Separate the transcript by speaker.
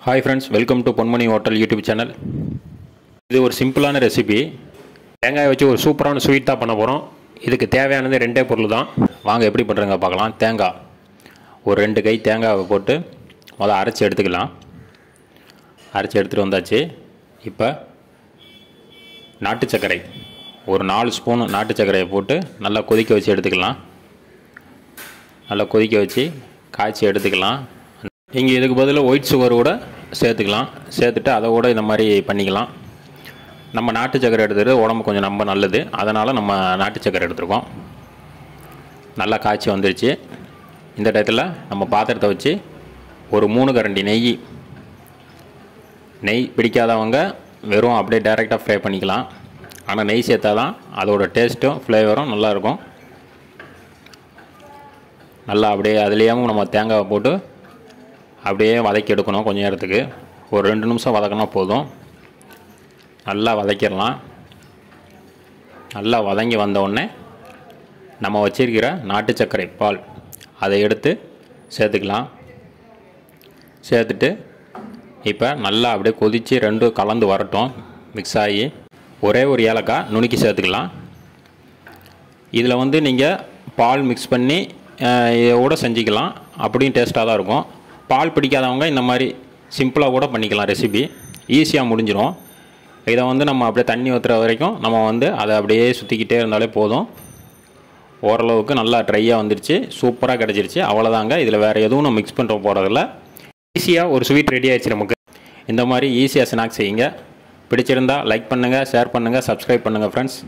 Speaker 1: Hi friends, welcome to Ponmani Hotel YouTube channel. இது ஒரு சிம்பிளான ரெசிபி. தேங்காய் வச்சு ஒரு சூப்பரான ஸ்வீட் தான் பண்ண போறோம். இதுக்கு தேவையானது ரெண்டே பொருள் தான். வாங்க எப்படி பண்றங்க பார்க்கலாம். தேங்காய் ஒரு 2 கை தேங்காவை போட்டு முதல்ல அரைச்சு எடுத்துக்கலாம். அரைச்சு எடுத்துட்டு வந்தாச்சு. இப்போ நாட்டு சர்க்கரை ஒரு 4 ஸ்பூன் நாட்டு சர்க்கரையை போட்டு நல்லா கொதிக்க வச்சு எடுத்துக்கலாம். நல்லா கொதிக்க வச்சு காய்ச்சி எடுத்துக்கலாம். இங்கே இதுக்கு பதிலாக ஒயிட் சுகர் கூட சேர்த்துக்கலாம். சேர்த்துட்டு அதை கூட இந்த மாதிரி பண்ணிக்கலாம். நம்ம நாட்டு சக்கரை எடுத்துகிட்டு உடம்பு கொஞ்சம் ரொம்ப நல்லது, அதனால் நம்ம நாட்டு சக்கரை எடுத்துருக்கோம். நல்லா காய்ச்சி வந்துருச்சு. இந்த டயத்தில் நம்ம பாத்திரத்தை வச்சு ஒரு 3 கரண்டி நெய் பிடிக்காதவங்க வெறும் அப்படியே டைரெக்டாக ஃப்ரை பண்ணிக்கலாம். ஆனால் நெய் சேர்த்தா தான் அதோட டேஸ்ட்டும் ஃப்ளேவரும் நல்லாயிருக்கும். நல்லா அப்படியே அதுலேயும் நம்ம தேங்காவை போட்டு அப்படியே வதக்கி எடுக்கணும். கொஞ்சம் நேரத்துக்கு ஒரு 2 நிமிஷம் வதக்கினா போதும். நல்லா வதக்கிடலாம். நல்லா வதங்கி வந்தவுடனே நம்ம வச்சிருக்கிற நாட்டு சர்க்கரை பால் அதை எடுத்து சேர்த்துக்கலாம். சேர்த்துட்டு இப்போ நல்லா அப்படியே கொதித்து 2 கலந்து வரட்டும். மிக்ஸ் ஆகி ஒரே ஒரு ஏலக்காய் நுணுக்கி சேர்த்துக்கலாம். இதில் நீங்கள் பால் மிக்ஸ் பண்ணி இதோட செஞ்சுக்கலாம். அப்படியும் டேஸ்ட்டாக தான் இருக்கும். பால் பிடிக்காதவங்க இந்த மாதிரி சிம்பிளாக கூட பண்ணிக்கலாம். ரெசிபி ஈஸியாக முடிஞ்சிடும். இதை நம்ம அப்படியே தண்ணி ஊற்றுற வரைக்கும் நம்ம அதை அப்படியே சுற்றிக்கிட்டே இருந்தாலே போதும். ஓரளவுக்கு நல்லா ட்ரையாக வந்துருச்சு. சூப்பராக கிடச்சிருச்சு. அவ்வளோதாங்க. இதில் வேறு எதுவும் நம்ம மிக்ஸ் பண்ணுற போகிறதில்ல. ஈஸியாக ஒரு ஸ்வீட் ரெடி ஆகிடுச்சு நமக்கு. இந்த மாதிரி ஈஸியாக ஸ்நாக்ஸ் செய்யுங்க. பிடிச்சிருந்தால் லைக் பண்ணுங்கள், ஷேர் பண்ணுங்கள், சப்ஸ்கிரைப் பண்ணுங்கள் ஃப்ரெண்ட்ஸ்.